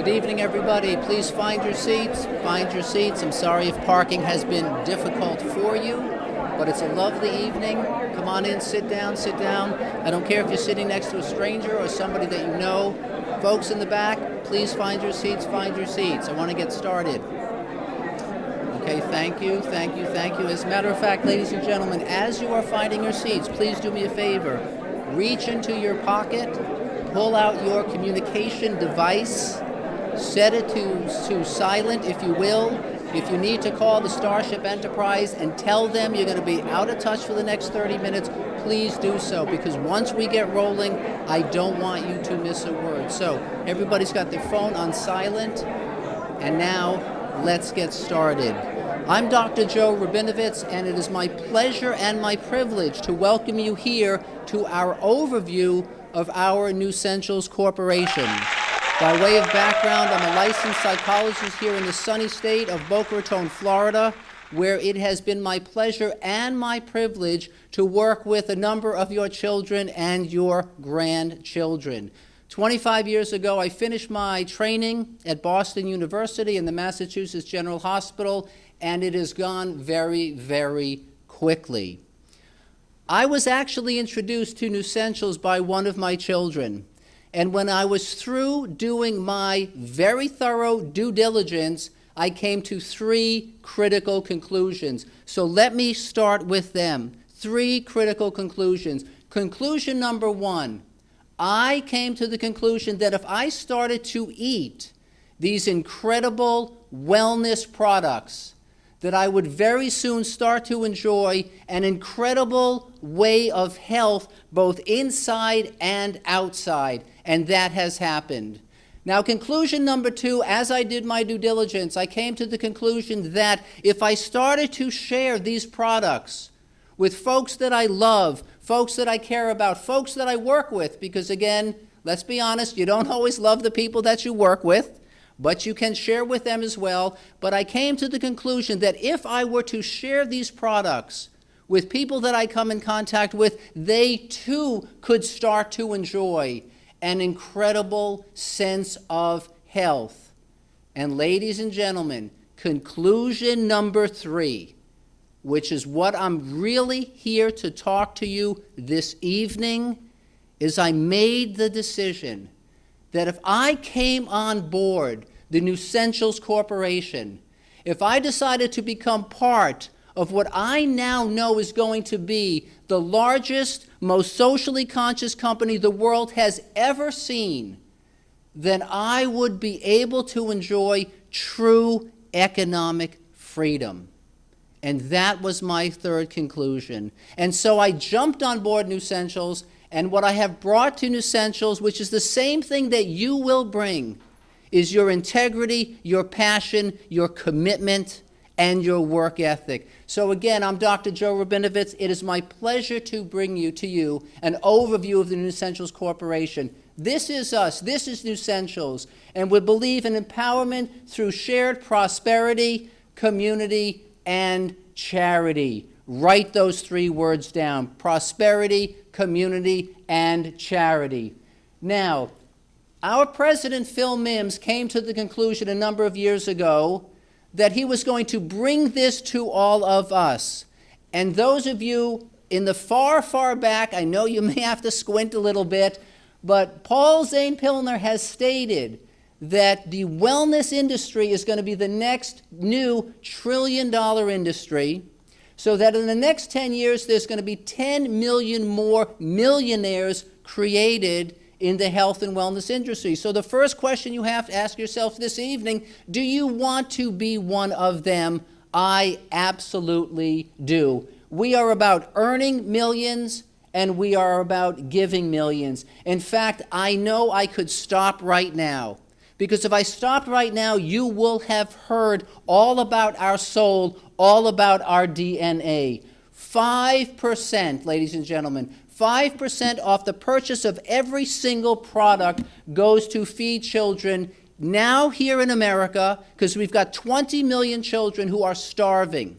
Good evening, everybody. Please find your seats. Find your seats. I'm sorry if parking has been difficult for you, but it's a lovely evening. Come on in, sit down, sit down. I don't care if you're sitting next to a stranger or somebody that you know. Folks in the back, please find your seats, find your seats. I want to get started. Okay, thank you, thank you, thank you. As a matter of fact, ladies and gentlemen, as you are finding your seats, please do me a favor. Reach into your pocket, pull out your communication device, set it to silent, if you will. If you need to call the Starship Enterprise and tell them you're going to be out of touch for the next 30 minutes, please do so, because once we get rolling, I don't want you to miss a word. So everybody's got their phone on silent, and now let's get started. I'm Dr. Joe Rabinovitz, and it is my pleasure and my privilege to welcome you here to our overview of our Nussentials Corporation. By way of background, I'm a licensed psychologist here in the sunny state of Boca Raton, Florida, where it has been my pleasure and my privilege to work with a number of your children and your grandchildren. 25 years ago, I finished my training at Boston University and the Massachusetts General Hospital, and it has gone very, very quickly. I was actually introduced to Nussentials by one of my children. And when I was through doing my very thorough due diligence, I came to three critical conclusions. So let me start with them. Three critical conclusions. Conclusion number one, I came to the conclusion that if I started to eat these incredible wellness products, that I would very soon start to enjoy an incredible way of health both inside and outside, and that has happened. Now, conclusion number two, as I did my due diligence, I came to the conclusion that if I started to share these products with folks that I love, folks that I care about, folks that I work with, because again, let's be honest, you don't always love the people that you work with, but you can share with them as well. But I came to the conclusion that if I were to share these products with people that I come in contact with, they too could start to enjoy an incredible sense of health. And ladies and gentlemen, conclusion number three, which is what I'm really here to talk to you this evening, is I made the decision that if I came on board the Nussentials Corporation, if I decided to become part of what I now know is going to be the largest, most socially conscious company the world has ever seen, then I would be able to enjoy true economic freedom. And that was my third conclusion. And so I jumped on board Nussentials, and what I have brought to Nussentials, which is the same thing that you will bring, is your integrity, your passion, your commitment, and your work ethic. So again, I'm Dr. Joe Rabinovitz. It is my pleasure to bring to you an overview of the Nussentials Corporation. This is us. This is Nussentials. And we believe in empowerment through shared prosperity, community, and charity. Write those three words down: prosperity, community, and charity. Now, our president, Phil Mims, came to the conclusion a number of years ago that he was going to bring this to all of us. And those of you in the far, far back, I know you may have to squint a little bit, but Paul Zane Pilner has stated that the wellness industry is going to be the next new trillion-dollar industry, so that in the next 10 years, there's going to be 10 million more millionaires created in the health and wellness industry. So the first question you have to ask yourself this evening, do you want to be one of them? I absolutely do. We are about earning millions, and we are about giving millions. In fact, I know I could stop right now, because if I stopped right now, you will have heard all about our soul, all about our DNA. 5%, ladies and gentlemen, 5% off the purchase of every single product goes to feed children now here in America, because we've got 20 million children who are starving.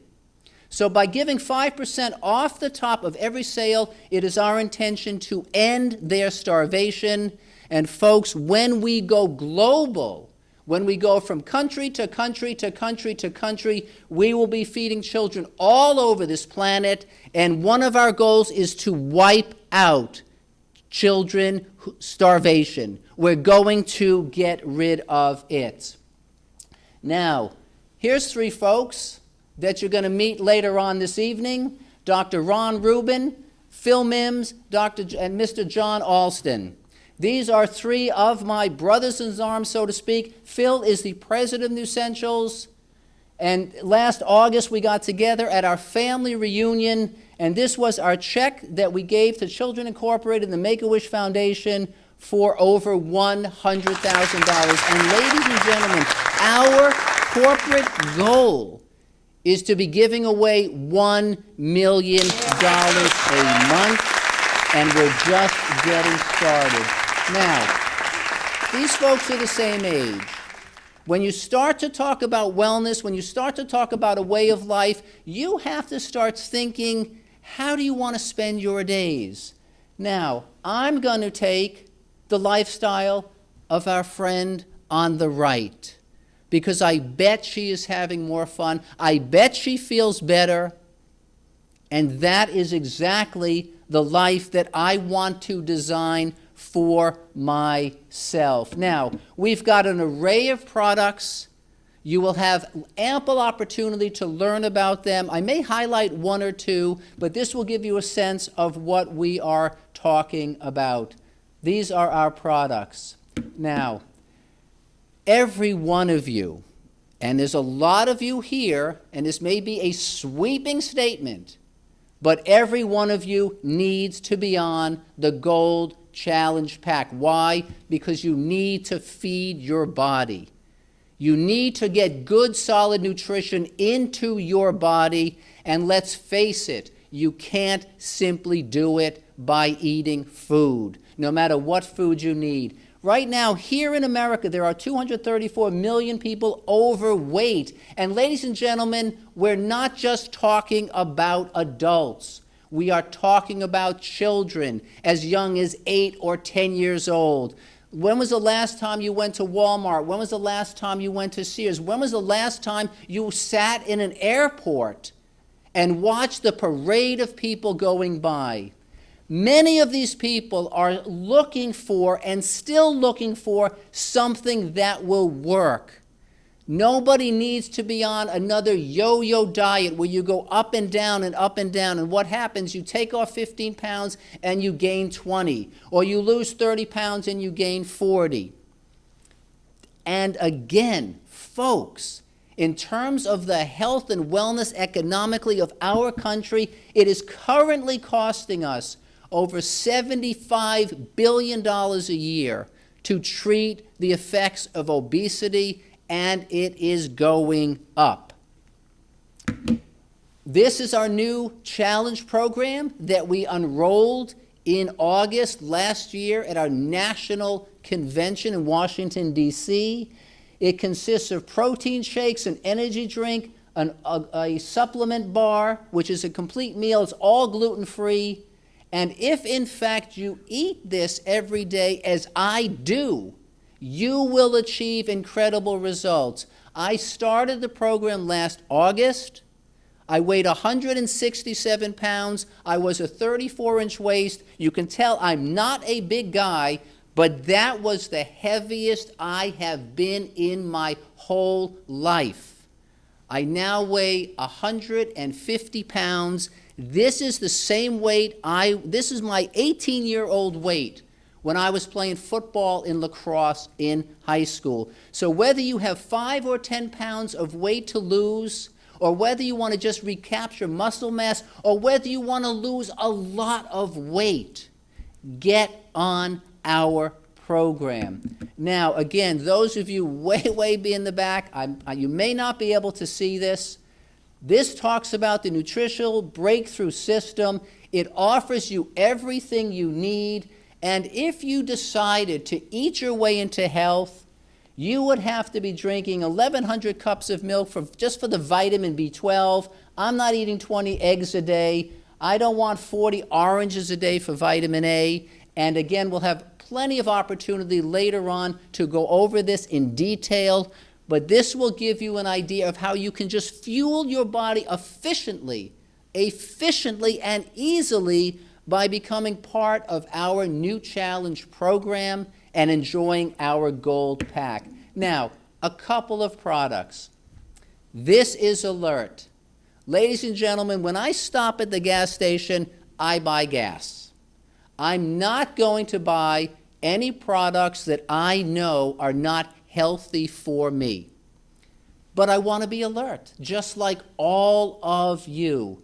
So by giving 5% off the top of every sale, it is our intention to end their starvation. And folks, when we go global, When we go from country to country to country to country, we will be feeding children all over this planet, and one of our goals is to wipe out children starvation. We're going to get rid of it. Now, here's three folks that you're going to meet later on this evening: Dr. Ron Rubin, Phil Mims, and Mr. John Alston. These are three of my brothers in arms, so to speak. Phil is the president of Nussentials, and last August we got together at our family reunion, and this was our check that we gave to Children Incorporated and the Make-A-Wish Foundation for over $100,000. And ladies and gentlemen, our corporate goal is to be giving away $1 million a month, and we're just getting started. Now, these folks are the same age. When you start to talk about wellness, when you start to talk about a way of life, you have to start thinking, how do you want to spend your days? Now, I'm going to take the lifestyle of our friend on the right, because I bet she is having more fun. I bet she feels better. And that is exactly the life that I want to design for myself. Now, we've got an array of products. You will have ample opportunity to learn about them. I may highlight one or two, but this will give you a sense of what we are talking about. These are our products. Now, every one of you, and there's a lot of you here, and this may be a sweeping statement, but every one of you needs to be on the Gold Challenge Pack. Why? Because you need to feed your body. You need to get good, solid nutrition into your body, and let's face it, you can't simply do it by eating food, no matter what food you need. Right now, here in America, there are 234 million people overweight. And ladies and gentlemen, we're not just talking about adults. We are talking about children as young as 8 or 10 years old. When was the last time you went to Walmart? When was the last time you went to Sears? When was the last time you sat in an airport and watched the parade of people going by? Many of these people are looking for and still looking for something that will work. Nobody needs to be on another yo-yo diet where you go up and down and up and down. And what happens? You take off 15 pounds and you gain 20. Or you lose 30 pounds and you gain 40. And again, folks, in terms of the health and wellness economically of our country, it is currently costing us over $75 billion a year to treat the effects of obesity, and it is going up. This is our new challenge program that we unrolled in August last year at our national convention in Washington, D.C. It consists of protein shakes, an energy drink, a supplement bar, which is a complete meal. It's all gluten-free. And if, in fact, you eat this every day, as I do, you will achieve incredible results. I started the program last August. I weighed 167 pounds. I was a 34-inch waist. You can tell I'm not a big guy, but that was the heaviest I have been in my whole life. I now weigh 150 pounds. This is the same weight this is my 18-year-old weight when I was playing football in lacrosse in high school. So whether you have 5 or 10 pounds of weight to lose, or whether you want to just recapture muscle mass, or whether you want to lose a lot of weight, get on our program. Now, again, those of you way in the back, you may not be able to see this. This talks about the nutritional breakthrough system. It offers you everything you need. And if you decided to eat your way into health, you would have to be drinking 1,100 cups of milk just for the vitamin B12. I'm not eating 20 eggs a day. I don't want 40 oranges a day for vitamin A. And again, we'll have plenty of opportunity later on to go over this in detail, but this will give you an idea of how you can just fuel your body efficiently and easily by becoming part of our new challenge program and enjoying our gold pack. Now, a couple of products. This is Alert. Ladies and gentlemen, when I stop at the gas station, I buy gas. I'm not going to buy any products that I know are not healthy for me. But I want to be alert, just like all of you.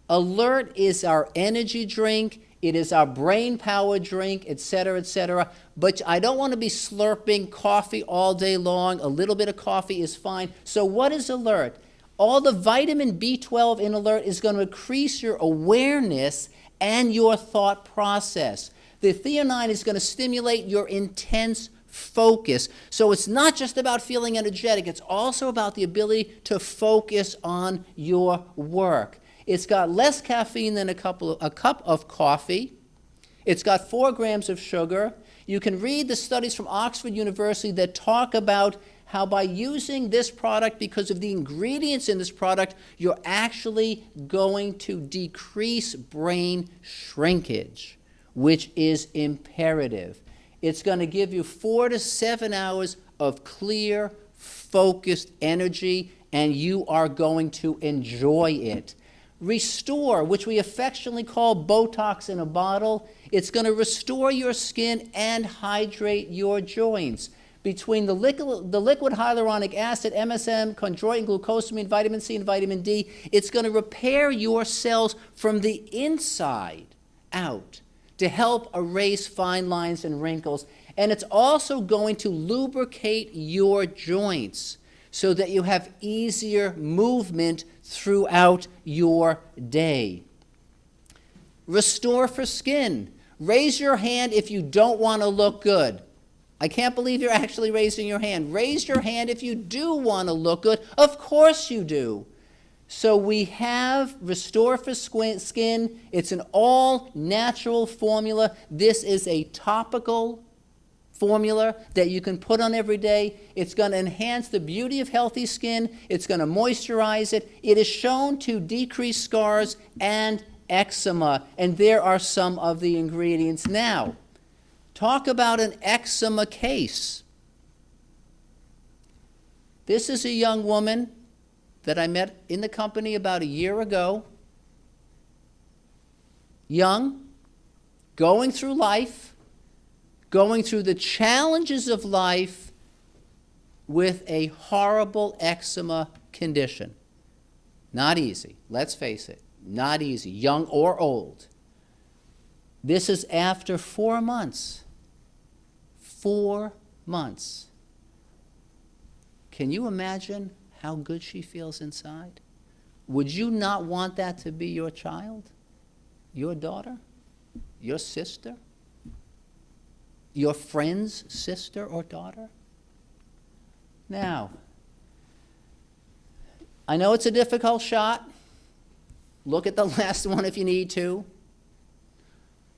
Alert is our energy drink. It is our brain power drink, etc., etc. But I don't want to be slurping coffee all day long. A little bit of coffee is fine. So what is Alert? All the vitamin B12 in Alert is going to increase your awareness and your thought process. The theanine is going to stimulate your intense focus. So it's not just about feeling energetic. It's also about the ability to focus on your work. It's got less caffeine than a cup of coffee. It's got 4 grams of sugar. You can read the studies from Oxford University that talk about how by using this product, because of the ingredients in this product, you're actually going to decrease brain shrinkage, which is imperative. It's going to give you 4 to 7 hours of clear, focused energy, and you are going to enjoy it. Restore, which we affectionately call Botox in a bottle, it's going to restore your skin and hydrate your joints. Between the liquid hyaluronic acid, MSM, chondroitin, glucosamine, vitamin C, and vitamin D, it's going to repair your cells from the inside out to help erase fine lines and wrinkles. And it's also going to lubricate your joints so that you have easier movement throughout your day. Restore for skin. Raise your hand if you don't want to look good. I can't believe you're actually raising your hand. Raise your hand if you do want to look good. Of course you do. So we have Restore for Skin. It's an all-natural formula. This is a topical formula that you can put on every day. It's going to enhance the beauty of healthy skin. It's going to moisturize it. It is shown to decrease scars and eczema, and there are some of the ingredients. Now, talk about an eczema case. This is a young woman that I met in the company about a year ago. Young, going through life, going through the challenges of life with a horrible eczema condition. Not easy, let's face it, not easy, young or old. This is after 4 months. 4 months. Can you imagine how good she feels inside? Would you not want that to be your child, your daughter, your sister, your friend's sister or daughter? Now, I know it's a difficult shot. Look at the last one if you need to.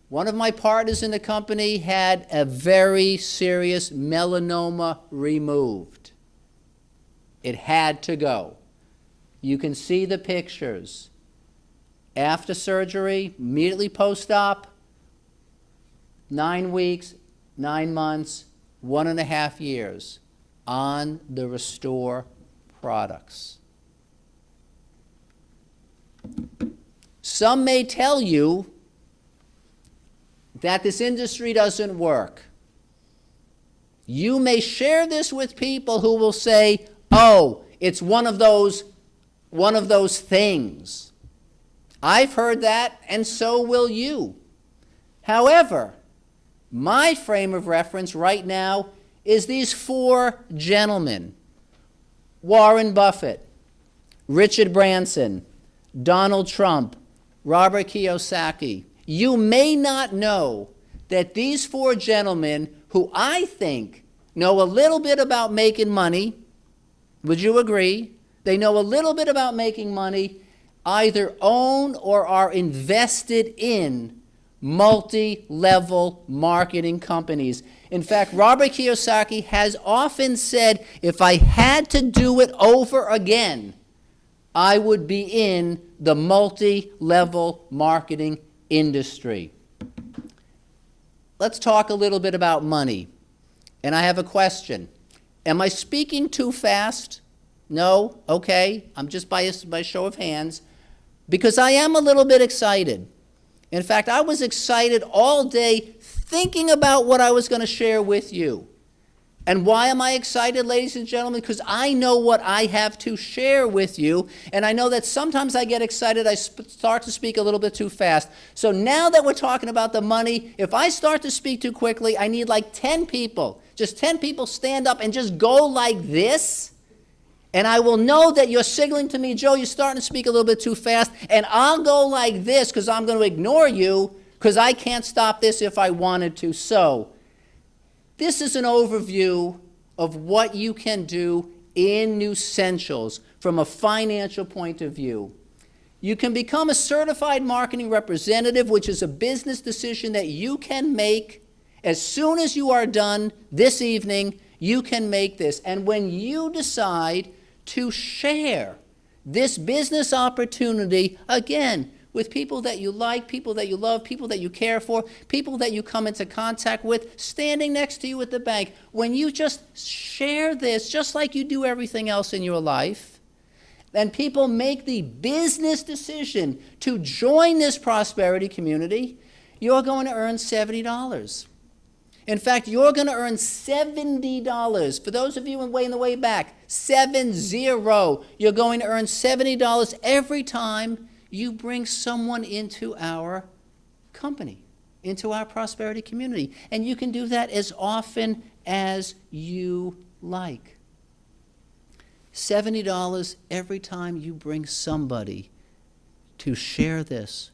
One of my partners in the company had a very serious melanoma removed. It had to go. You can see the pictures. After surgery, immediately post-op, 9 weeks, 9 months, 1.5 years on the Restore products. Some may tell you that this industry doesn't work. You may share this with people who will say, oh, it's one of those things. I've heard that, and so will you. However, my frame of reference right now is these 4 gentlemen: Warren Buffett, Richard Branson, Donald Trump, Robert Kiyosaki. You may not know that these 4 gentlemen, who I think know a little bit about making money, would you agree? They know a little bit about making money, either own or are invested in multi-level marketing companies. In fact, Robert Kiyosaki has often said, if I had to do it over again, I would be in the multi-level marketing industry. Let's talk a little bit about money. And I have a question. Am I speaking too fast? No? Okay. I'm just by show of hands. Because I am a little bit excited. In fact, I was excited all day thinking about what I was going to share with you. And why am I excited, ladies and gentlemen? Because I know what I have to share with you, and I know that sometimes I get excited, I start to speak a little bit too fast. So now that we're talking about the money, if I start to speak too quickly, I need like 10 people. Just 10 people stand up and just go like this, and I will know that you're signaling to me, Joe, you're starting to speak a little bit too fast, and I'll go like this because I'm going to ignore you because I can't stop this if I wanted to. So this is an overview of what you can do in Nussentials from a financial point of view. You can become a certified marketing representative, which is a business decision that you can make as soon as you are done this evening. You can make this. And when you decide to share this business opportunity, again, with people that you like, people that you love, people that you care for, people that you come into contact with, standing next to you at the bank. When you just share this, just like you do everything else in your life, and people make the business decision to join this prosperity community, you're going to earn $70. In fact, you're going to earn $70. For those of you way in the way back, 70. You're going to earn $70 every time you bring someone into our company, into our prosperity community. And you can do that as often as you like. $70 every time you bring somebody to share this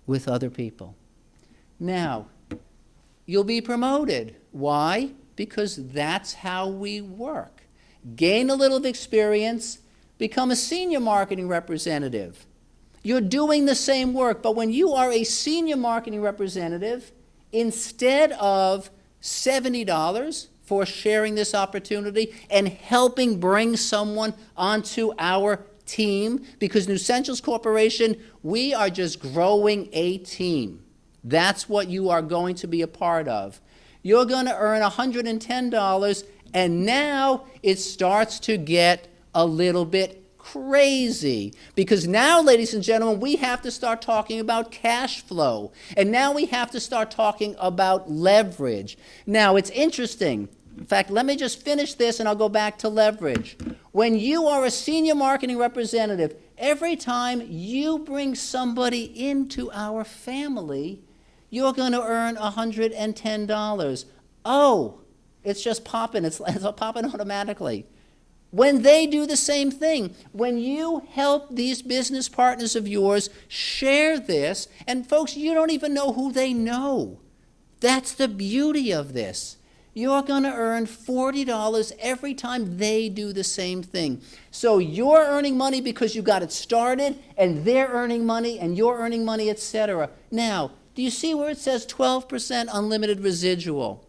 with other people. Now, you'll be promoted. Why? Because that's how we work. Gain a little experience, become a senior marketing representative. You're doing the same work, but when you are a senior marketing representative, instead of $70 for sharing this opportunity and helping bring someone onto our team, because Nussentials Corporation, we are just growing a team. That's what you are going to be a part of. You're going to earn $110, and now it starts to get a little bit crazy. Because now, ladies and gentlemen, we have to start talking about cash flow. And now we have to start talking about leverage. Now, it's interesting. In fact, let me just finish this and I'll go back to leverage. When you are a senior marketing representative, every time you bring somebody into our family, you're going to earn $110. Oh, it's just popping. It's popping automatically. When they do the same thing, when you help these business partners of yours share this, and folks, you don't even know who they know. That's the beauty of this. You're going to earn $40 every time they do the same thing. So you're earning money because you got it started, and they're earning money, and you're earning money, etc. Now, do you see where it says 12% unlimited residual?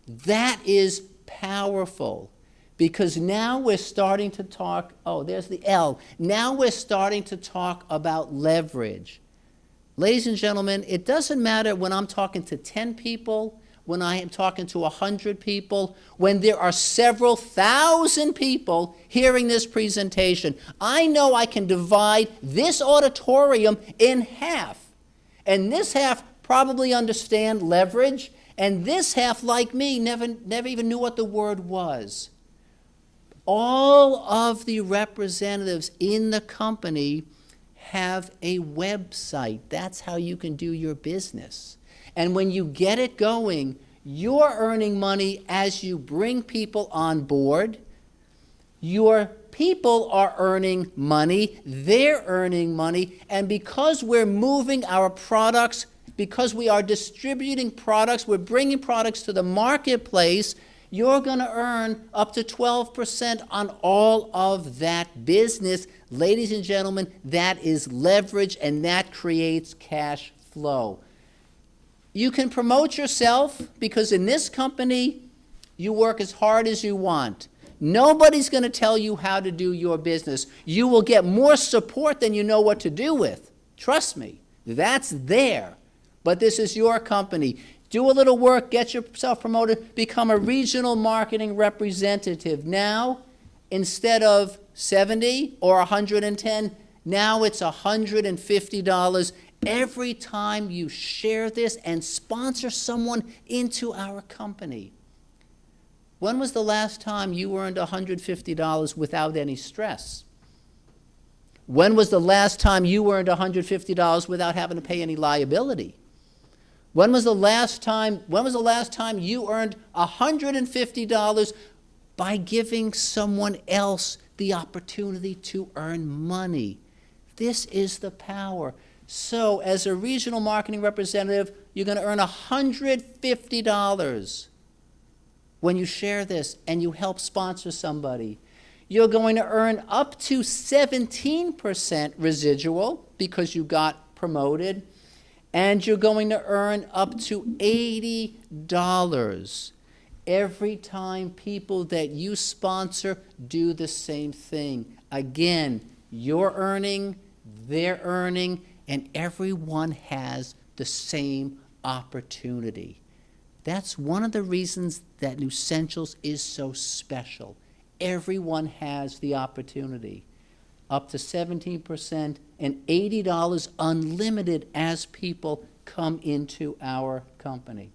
That is powerful. Because now we're starting to talk, oh, there's the L. Now we're starting to talk about leverage. Ladies and gentlemen, it doesn't matter when I'm talking to 10 people, when I am talking to 100 people, when there are several thousand people hearing this presentation. I know I can divide this auditorium in half. And this half probably understand leverage, and this half, like me, never even knew what the word was. All of the representatives in the company have a website. That's how you can do your business. And when you get it going, you're earning money as you bring people on board. Your people are earning money. They're earning money. And because we're moving our products, because we are distributing products, we're bringing products to the marketplace, you're going to earn up to 12% on all of that business. Ladies and gentlemen, that is leverage, and that creates cash flow. You can promote yourself because in this company, you work as hard as you want. Nobody's going to tell you how to do your business. You will get more support than you know what to do with. Trust me, that's there. But this is your company. Do a little work, get yourself promoted, become a regional marketing representative. Now, instead of 70 or 110, now it's $150 every time you share this and sponsor someone into our company. When was the last time you earned $150 without any stress? When was the last time you earned $150 without having to pay any liability? When was the last time you earned $150 by giving someone else the opportunity to earn money? This is the power. So as a regional marketing representative, you're going to earn $150 when you share this and you help sponsor somebody. You're going to earn up to 17% residual because you got promoted, and you're going to earn up to $80 every time people that you sponsor do the same thing. Again, you're earning, they're earning, and everyone has the same opportunity. That's one of the reasons that Nussentials is so special. Everyone has the opportunity. Up to 17% and $80 unlimited as people come into our company.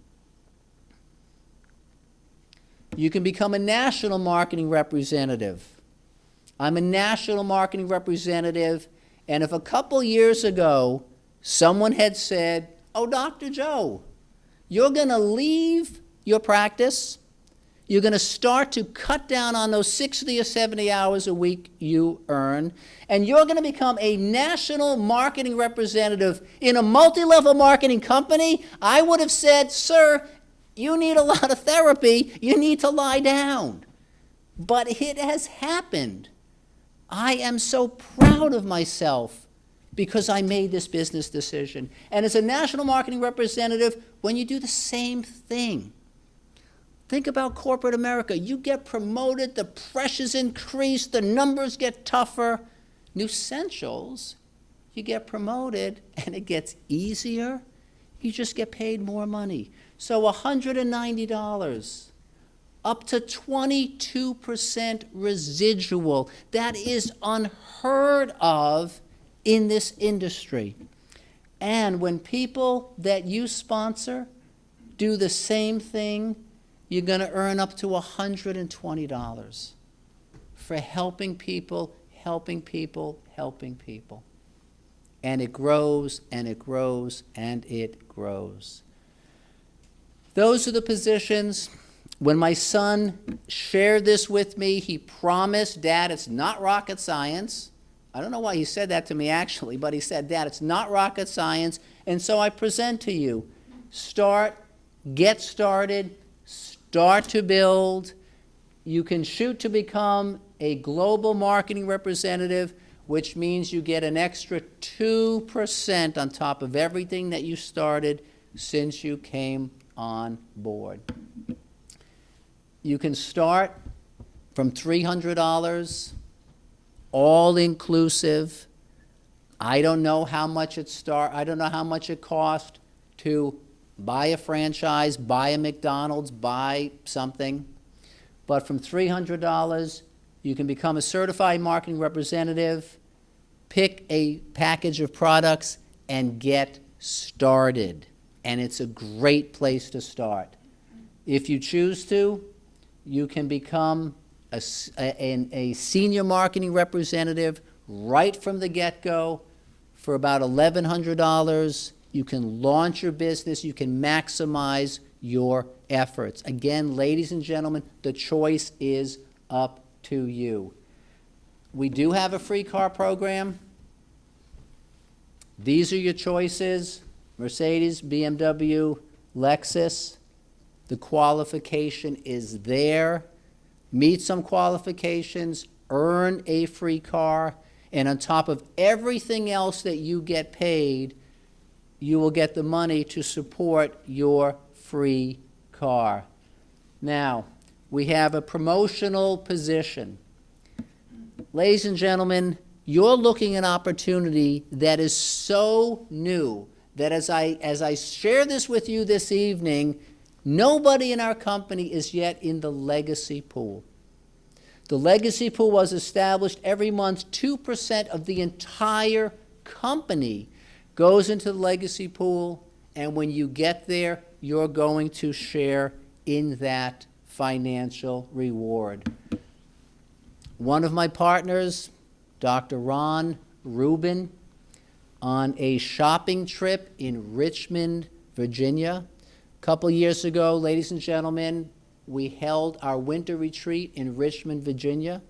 You can become a national marketing representative. I'm a national marketing representative, and if a couple years ago someone had said, "Oh, Dr. Joe, you're going to leave your practice, you're going to start to cut down on those 60 or 70 hours a week you earn, and you're going to become a national marketing representative in a multi-level marketing company," I would have said, "Sir, you need a lot of therapy. You need to lie down." But it has happened. I am so proud of myself because I made this business decision. And as a national marketing representative, when you do the same thing, think about corporate America. You get promoted, the pressures increase, the numbers get tougher. Nussentials, you get promoted and it gets easier. You just get paid more money. So $190, up to 22% residual. That is unheard of in this industry. And when people that you sponsor do the same thing, you're going to earn up to $120 for helping people, helping people, helping people. And it grows, and it grows, and it grows. Those are the positions. When my son shared this with me, he promised, "Dad, it's not rocket science." I don't know why he said that to me actually, but he said, "Dad, it's not rocket science." And so I present to you, get started, start to build. You can shoot to become a global marketing representative, which means you get an extra 2% on top of everything that you started since you came on board. You can start from $300, all inclusive. I don't know how much it cost to buy a franchise, buy a McDonald's, buy something. But from $300, you can become a certified marketing representative, pick a package of products, and get started. And it's a great place to start. If you choose to, you can become a senior marketing representative right from the get-go for about $1,100. You can launch your business. You can maximize your efforts. Again, ladies and gentlemen, the choice is up to you. We do have a free car program. These are your choices: Mercedes, BMW, Lexus. The qualification is there. Meet some qualifications, earn a free car, and on top of everything else that you get paid, you will get the money to support your free car. Now, we have a promotional position. Ladies and gentlemen, you're looking at an opportunity that is so new that as I share this with you this evening, nobody in our company is yet in the legacy pool. The legacy pool was established every month. 2% of the entire company goes into the legacy pool, and when you get there, you're going to share in that financial reward. One of my partners, Dr. Ron Rubin, on a shopping trip in Richmond, Virginia. A couple years ago, ladies and gentlemen, we held our winter retreat in Richmond, Virginia.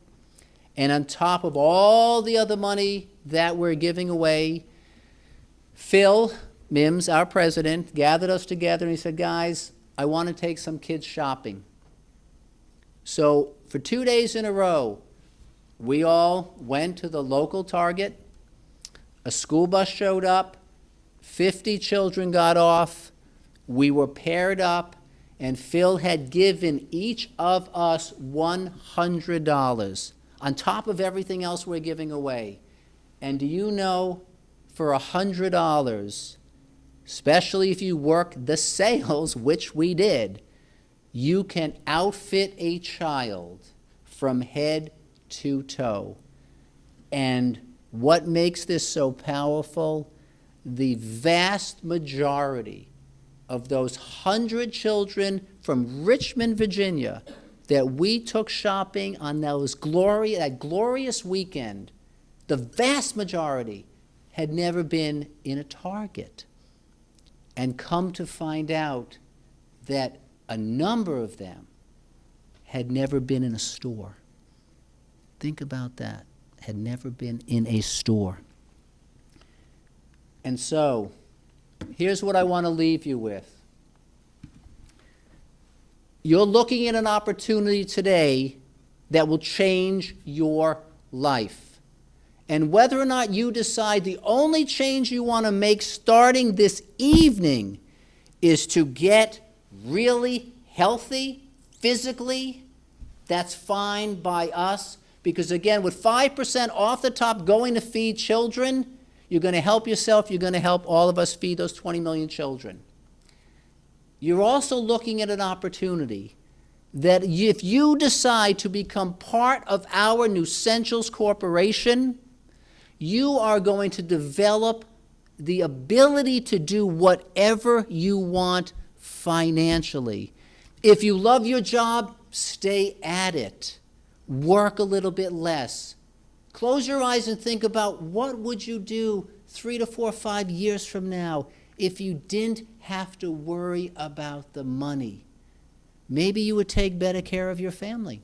And on top of all the other money that we're giving away, Phil Mims, our president, gathered us together and he said, guys, I want to take some kids shopping. So for 2 days in a row, we all went to the local Target. A school bus showed up. 50 children got off. We were paired up, and Phil had given each of us $100 on top of everything else we're giving away. And do you know, for $100, especially if you work the sales, which we did, you can outfit a child from head to toe. And what makes this so powerful? The vast majority of those 100 children from Richmond, Virginia, that we took shopping on that glorious weekend, the vast majority had never been in a Target. And come to find out that a number of them had never been in a store. Think about that. Had never been in a store. And so, here's what I want to leave you with. You're looking at an opportunity today that will change your life. And whether or not you decide the only change you want to make starting this evening is to get really healthy physically, that's fine by us. Because again, with 5% off the top going to feed children, you're going to help yourself, you're going to help all of us feed those 20 million children. You're also looking at an opportunity that if you decide to become part of our Nussentials Corporation, you are going to develop the ability to do whatever you want financially. If you love your job, stay at it. Work a little bit less. Close your eyes and think about what would you do 3 to 4, 5 years from now if you didn't have to worry about the money. Maybe you would take better care of your family.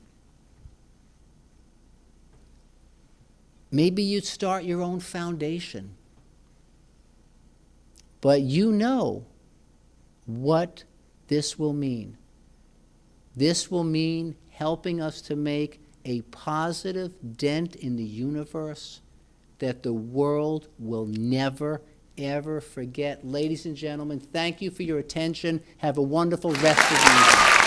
Maybe you'd start your own foundation. But you know what this will mean. This will mean helping us to make a positive dent in the universe that the world will never, ever forget. Ladies and gentlemen, thank you for your attention. Have a wonderful rest of the evening.